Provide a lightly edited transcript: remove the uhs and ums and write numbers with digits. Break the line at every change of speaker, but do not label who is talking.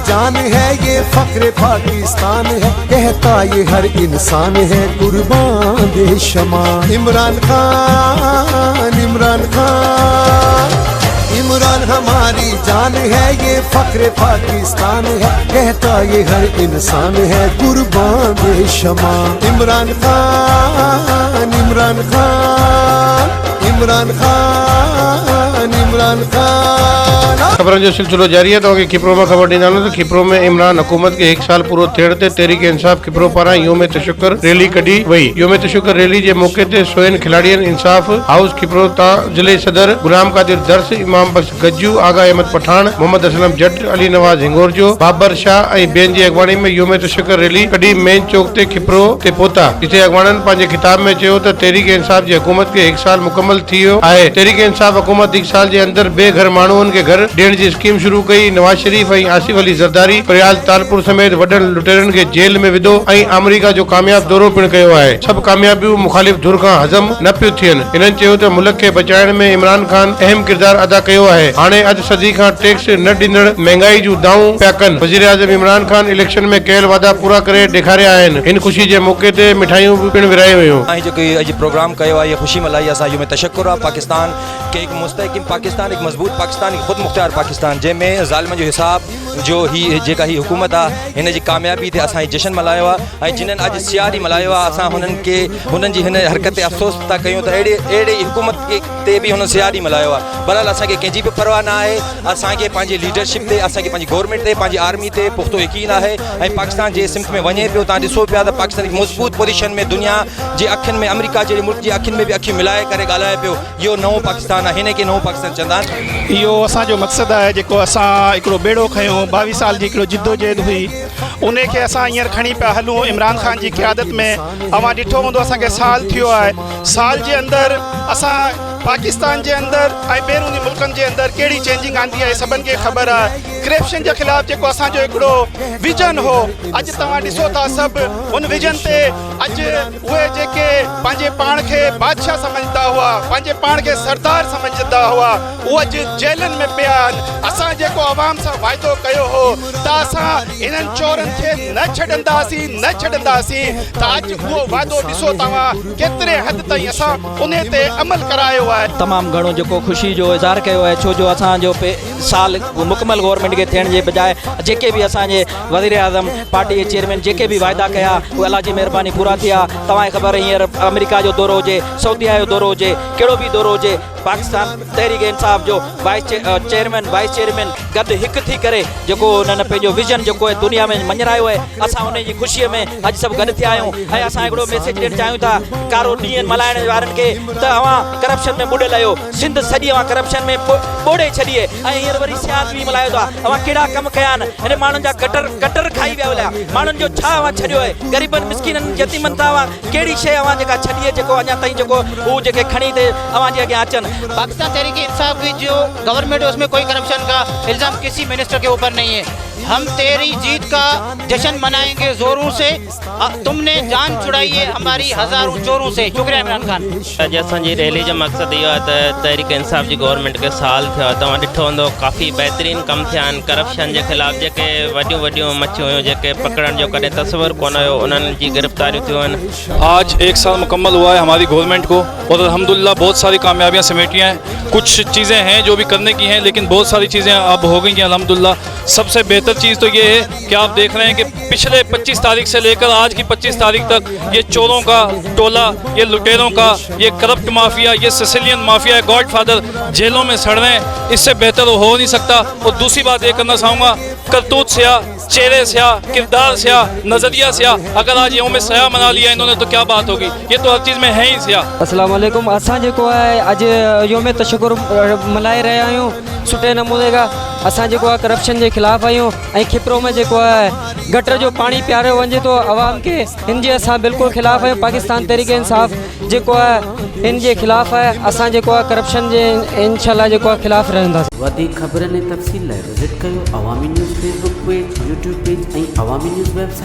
जान है, ये फख्र पाकिस्तान है, कहता ये हर इंसान है कुर्बान दे शमा। इमरान खान, इमरान खान, इमरान हमारी जान है, ये फख्र पाकिस्तान है, कहता ये हर इंसान है कुर्बान दे शमा। इमरान खान, इमरान खान, इमरान खान, इमरान खान।
खबरों जो सिलसिलो जारी है तो खिप्रो में खबर ॾींदा तो खिप्रो में इमरान हुकूमत के 1 साल पूरो थियण ते तहरीक इंसाफ खिप्रो पारां योम तशक्कुर रैली कढी वई। योम तशक्कुर रैली जे मौके ते सोयन खिलाड़ियन इंसाफ हाउस खिप्रो ता जिले सदर गुलाम कादिर दर्स, इमाम बख्श गज्जू, आगा अहमद पठान, मोहम्मद असलम जट, अली नवाज हिंगोरजो, बाबर शाह ऐं ॿियनि जी अॻवानी में योम तशक्कुर रैली कढी मेन चौक ते खिप्रो ते पहुता, जिथे अॻवाननि पंहिंजे खिताब में चयो त तहरीक इंसाफ जी हुकूमत के 1 साल मुकम्मल थी वियो आहे। तहरीक इंसाफ हुकूमत 1 साल जे अंदर बेघर माण्हुनि खे घर ॾियण जी स्कीम शुरू कई। नवाज शरीफ ऐं आसिफ अली ज़रदारी, फरियाल तालपुर समेत वॾनि लुटेरनि खे जेल में विधो ऐं अमेरिका जो कामयाब दौरो पिणु कयो आहे। सभु कामयाबियूं मुखालिफ़ धुर खां हज़म न पियूं थियनि। इन्हनि चयो त मुल्क खे बचाइण में इमरान खान अहम किरदारु अदा कयो आहे। हाणे अधु सदी खां टैक्स न ॾींदड़ महांगाई जूं दाऊं पिया कनि। वज़ीर आज़म इमरान खान इलेक्शन में कयल वादा पूरा करे ॾेखारिया आहिनि। हिन ख़ुशी जे मौके ते मिठाइयूं बि पिणु विरायूं वयूं।
जो प्रोग्राम कयो आहे, ख़ुशी मल्हाई असां योम तशक्कुर आहे पाकिस्तान के एक मुस्तहकिम पाकिस्तान, एक मज़बूत पाकिस्तान, एक ख़ुद मुख्तियार पाकिस्तान, जंहिंमें ज़ालिमनि जो हिसाब जो ही जेका ही हुकूमत आहे हिन जी कामयाबी ते असां जश्न मल्हायो आहे। ऐं जिन्हनि अॼु सियारी मल्हायो आहे, असां हुननि खे हुननि जी हिन हरकत ते अफ़सोस था कयूं त अहिड़े हुकूमत ते बि हुननि सियारी मल्हायो आहे। बहरहाल असांखे कंहिंजी बि परवाह न आहे। असांखे पंहिंजी लीडरशिप ते, असांखे पंहिंजी गवर्नमेंट ते, पंहिंजी आर्मी ते पुख़्तो यकीन आहे। ऐं पाकिस्तान जे सिमत में वञे पियो। तव्हां ॾिसो पिया त पाकिस्तान हिकु मज़बूत पोजीशन में दुनिया जे अखियुनि में, अमेरिका जहिड़े मुल्क जे अखियुनि में बि अखियूं मिलाए करे ॻाल्हाए पियो। इहो नओं पाकिस्तान आहे, हिन खे नओं पाकिस्तान चवंदा आहिनि।
इहो असांजो मक़सदु आहे जेको असां हिकिड़ो बेड़ो खयूं, 22 साल जी हिकिड़ो जिद्दोजहद हुई, उन खे असां हींअर खणी पिया हलूं इमरान खान जी क़यादत में। अवां ॾिठो हूंदो असांखे साल थियो आहे। साल जे अंदरि असां पाकिस्तान जे अंदरि ऐं ॿियरुनी मुल्कनि जे अंदरि कहिड़ी चेंजिंग आंदी आहे सभिनि खे ख़बर आहे। करप्शन जे ख़िलाफ़ जेको असांजो हिकिड़ो विजन हो, अॼु तव्हां ॾिसो था सभु उन विजन ते अॼु उहे जेके पंहिंजे पाण खे बादशाह सम्झंदा हुआ, पंहिंजे पाण खे सरदार सम्झंदा हुआ, उहे अॼु जेलनि में पिया आहिनि। असां जेको आवाम सां वाइदो कयो हो त असां इन्हनि चोरनि खे न छॾंदासीं, न छॾंदासीं, त अॼु उहो वाइदो ॾिसो तव्हां केतिरे हद ताईं असां उन ते अमल करायो आहे।
तमामु घणो जेको ख़ुशी जो इज़हार कयो आहे, छो जो असांजो साल मुकमल गवर्नमेंट खे थियण जे बजाए जेके बि असांजे वज़ीर आज़म पार्टी जे चेयरमैन जेके बि वाइदा कया उहे अलाह जी महिरबानी पूरा थिया। तव्हांखे ख़बर हींअर अमेरिका जो दौरो हुजे, सऊदीया जो दौरो हुजे, कहिड़ो बि दौरो हुजे, पाकिस्तान तहरीक इंसाफ जो चेयरमैन वाइस चेयरमैन गॾु हिकु थी करे जेको उन्हनि पंहिंजो विजन जेको आहे दुनिया में मञायो आहे, असां उन जी ख़ुशीअ में अॼु सभु गॾु थिया आहियूं। ऐं असां हिकिड़ो मैसेज ॾियणु चाहियूं था कारो ॾींहं मल्हाइण वारनि खे त अवां करप्शन में ॿुॾियल आहियो, सिंध सॼी अवां करप्शन में ॿोड़े छॾिए। ऐं हींअर वरी सियात बि मल्हायो था, अवां कहिड़ा कमु कया आहिनि, हिन माण्हुनि जा गटर खाई विया हुआ, माण्हुनि जो छा अवां छॾियो आहे, ग़रीबनि मिसकिननि यतीमनि तां अवां कहिड़ी शइ अवां जेका छॾी जेको अञा ताईं जेको हू जेके खणी ते अवां जे अॻियां अचनि।
पाकिस्तान तहरीक इंसाफ की जो गवर्नमेंट है उसमें कोई करप्शन का इल्ज़ाम किसी मिनिस्टर के ऊपर नहीं है। हम तेरी जीत का जश्न मनाएंगे जोरों से, तुमने जान छुड़ाई है हमारी हज़ारों चोरों से। शुक्रिया इमरान खान।
अॼु असांजी रैली जो मक़सदु इहो आहे त तहरीक इंसाफ जी गवर्नमेंट खे साल थियो आहे। तव्हां ॾिठो हूंदो काफ़ी बहितरीनु कमु थिया आहिनि। करप्शन जे ख़िलाफ़ जेके वॾियूं वॾियूं मच्छियूं हुयूं, जेके पकड़ण जो कॾहिं तस्वुर कोन हुयो, उन्हनि जी गिरफ़्तारियूं थियूं आहिनि।
आज 1 साल मुकम्मल हुआ है हमारी गवर्नमेंट को और अल्हम्दुलिल्लाह बहुत सारी कामयाबियाँ समेटी हैं। कुछ चीज़ें हैं जो भी करने की हैं, लेकिन बहुत सारी चीज़ें अब हो गई हैं अल्हम्दुलिल्लाह। सबसे बेहतर चीज़ तो ये है कि आप देख रहे हैं कि पिछले 25 तारीख से लेकर आज की 25 तारीख तक ये चोरों का टोला, ये लुटेरों का, ये करप्ट माफिया, ये सिसिलियन माफिया, गॉडफादर जेलों में सड़ रहे हैं। इससे बेहतर हो नहीं सकता। और दूसरी बात ये करना चाहूँगा, करतूत से, चेहरे से, किरदार से, नज़रिया से, अगर आज योम सया मना लिया इन्होंने तो क्या बात होगी। ये तो हर चीज़ में है ही सिया।
अस्सलाम वालेकुम। असां जेको आहे अॼु योम तशक्कुर मल्हाए रहिया आहियूं सुठे नमूने खां। असां जेको आहे करप्शन जे ख़िलाफ़ आहियूं ऐं खिपरो में जेको आहे गटर जो पाणी पियारियो वञे थो आवाम खे, हिन जे असां बिल्कुलु ख़िलाफ़ आहियूं। पाकिस्तान तहरीक इंसाफ जेको आहे हिन जे ख़िलाफ़ आहे। असां जेको आहे करप्शन जे इंशाअल्लाह जेको आहे ख़िलाफ़ रहंदासीं।
वधीक ख़बरनि ऐं तफ़सील लाइ विज़िट कयो अवामी news Facebook page, YouTube page ऐं अवामी न्यूज़ वेबसाइट।